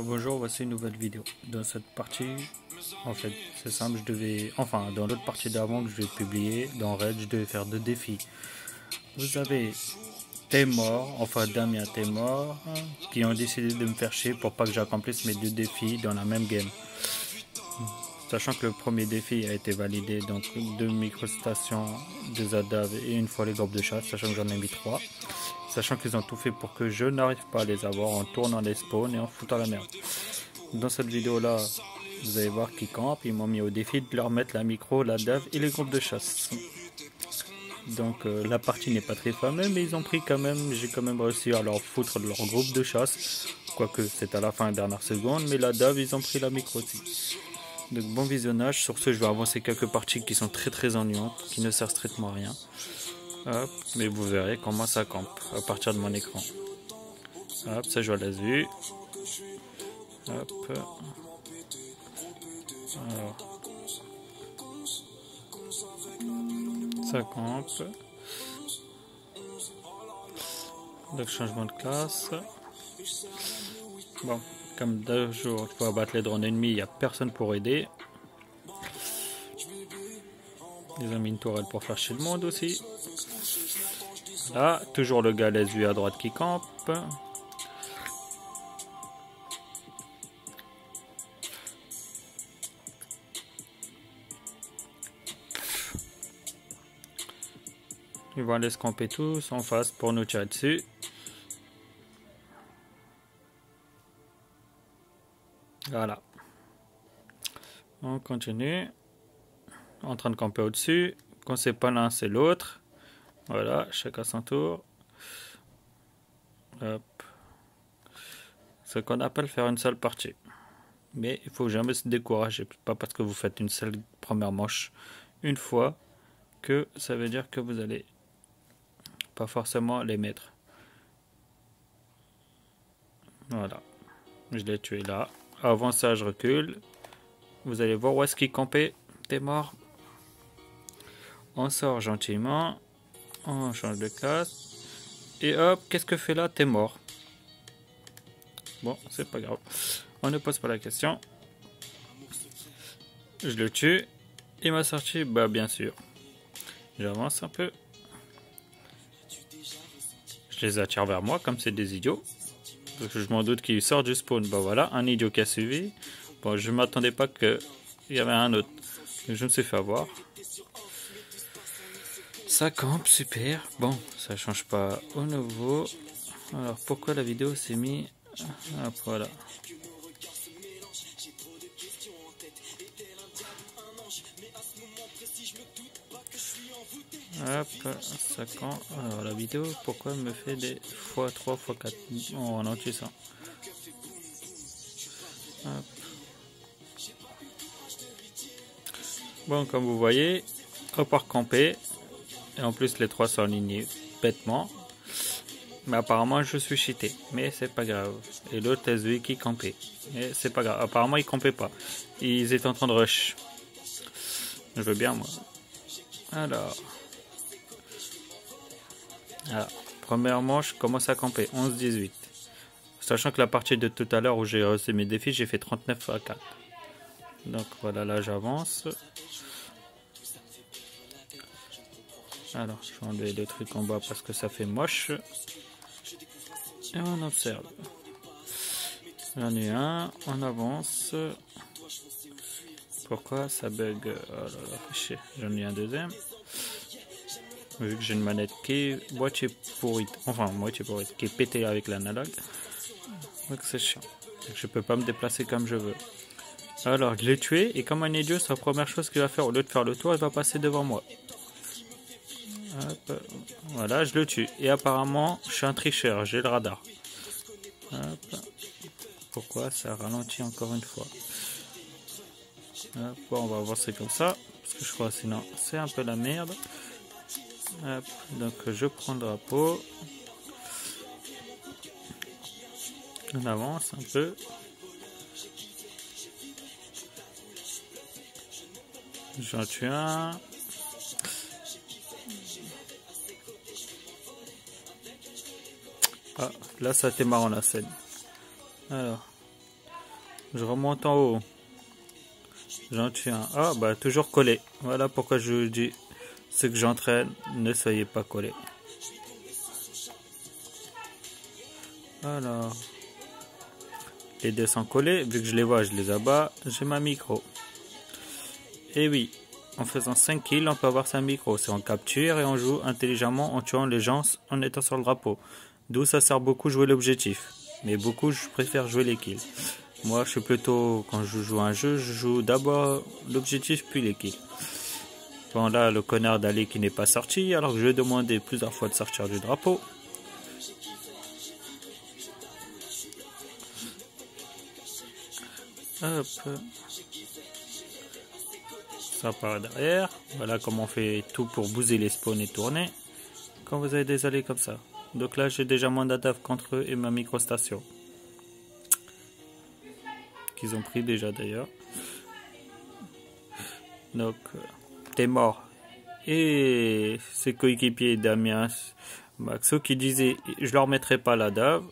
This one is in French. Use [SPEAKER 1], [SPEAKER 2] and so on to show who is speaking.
[SPEAKER 1] Bonjour, voici une nouvelle vidéo. Dans cette partie, en fait, c'est simple, dans l'autre partie d'avant que je vais publier, dans Raid, je devais faire 2 défis. Vous avez Témor, enfin Damien Témor, qui ont décidé de me faire chier pour pas que j'accomplisse mes 2 défis dans la même game. Sachant que le premier défi a été validé, donc 2 microstations, 2 ADAV et une fois les groupes de chasse, sachant que j'en ai mis 3. Sachant qu'ils ont tout fait pour que je n'arrive pas à les avoir en tournant les spawns et en foutant la merde. Dans cette vidéo là, vous allez voir qu'ils campent, ils m'ont mis au défi de leur mettre la micro, la DAV et les groupes de chasse. Donc la partie n'est pas très fameuse, mais ils ont pris quand même, j'ai quand même réussi à leur foutre leur groupe de chasse. Quoique c'est à la fin, dernière seconde, mais la DAV ils ont pris la micro aussi. Donc bon visionnage, sur ce je vais avancer quelques parties qui sont très ennuyantes, qui ne servent strictement à rien. Hop, mais vous verrez comment ça campe à partir de mon écran. Hop, ça je laisse vue. Hop. Alors. Ça campe. Donc changement de classe. Bon, comme toujours, il faut abattre les drones ennemis, il n'y a personne pour aider. Ils ont mis une tourelle pour faire chier le monde aussi. Là, toujours le gars laisse vue à droite qui campe. Ils vont aller se camper tous en face pour nous tirer dessus. Voilà. On continue. En train de camper au-dessus. Quand c'est pas l'un, c'est l'autre. Voilà, chacun son tour. Hop. Ce qu'on appelle faire une seule partie. Mais il faut jamais se décourager. Pas parce que vous faites une seule première manche une fois que ça veut dire que vous allez pas forcément les mettre. Voilà. Je l'ai tué là. Avant ça, je recule. Vous allez voir où est-ce qu'il campait. T'es mort. On sort gentiment. On change de classe. Et hop, qu'est-ce que fait là? T'es mort. Bon, c'est pas grave. On ne pose pas la question. Je le tue. Il m'a sorti, bah bien sûr. J'avance un peu. Je les attire vers moi comme c'est des idiots. Parce que je m'en doute qu'ils sortent du spawn. Bah voilà, un idiot qui a suivi. Bon, je m'attendais pas qu'il y avait un autre. Je me suis fait avoir. Ça campe, super. Bon, ça change pas au nouveau. Alors, pourquoi la vidéo s'est mise... Hop, voilà. Hop, ça campe. Alors, la vidéo, pourquoi elle me fait des x3, x4? Oh, non, tu sens. Hop. Bon, comme vous voyez, on part camper. Et en plus, les 3 sont alignés bêtement. Mais apparemment, je suis cheaté. Mais c'est pas grave. Et l'autre, c'est lui qui campait. Mais c'est pas grave. Apparemment, ils campaient pas. Ils étaient en train de rush. Je veux bien, moi. Alors. Première manche, je commence à camper. 11-18. Sachant que la partie de tout à l'heure où j'ai reçu mes défis, j'ai fait 39 à 4. Donc voilà, là j'avance. Alors, je vais enlever le truc en bas parce que ça fait moche. Et on observe. J'en ai un, on avance. Pourquoi ça bug? Oh là là, chier. J'en ai un deuxième. Vu que j'ai une manette qui est moitié pourrite, qui est pétée avec l'analogue. Donc c'est chiant. Donc je peux pas me déplacer comme je veux. Alors, je l'ai tué et comme un idiot, c'est la première chose qu'il va faire. Au lieu de faire le tour, il va passer devant moi. Hop, voilà, je le tue. Et apparemment, je suis un tricheur, j'ai le radar. Hop. Pourquoi ça ralentit encore une fois? Hop, bon, on va avancer comme ça. Parce que je crois sinon c'est un peu la merde. Hop, donc je prends le drapeau. On avance un peu. J'en tue un. Ah, là ça a été marrant la scène. Alors, Je remonte en haut. J'en tue un. Ah, bah, toujours collé. Voilà pourquoi je vous dis, ceux que j'entraîne, ne soyez pas collés. Alors, les deux sont collés. Vu que je les vois, je les abats. J'ai ma micro. Et oui, en faisant 5 kills, on peut avoir sa micro. C'est on capture et on joue intelligemment en tuant les gens en étant sur le drapeau. D'où ça sert beaucoup jouer l'objectif. Mais beaucoup, je préfère jouer les kills. Moi, je suis plutôt, quand je joue un jeu, je joue d'abord l'objectif puis les kills. Bon, là, le connard d'Ali qui n'est pas sorti, alors que je lui ai demandé plusieurs fois de sortir du drapeau. Hop. Ça part derrière. Voilà comment on fait tout pour booster les spawns et tourner. Quand vous avez des alliés comme ça. Donc là, j'ai déjà moins d'attaque contre eux et ma microstation. Qu'ils ont pris déjà d'ailleurs. Donc, t'es mort. Et ses coéquipiers Damien, Maxo qui disait je leur mettrai pas la dave.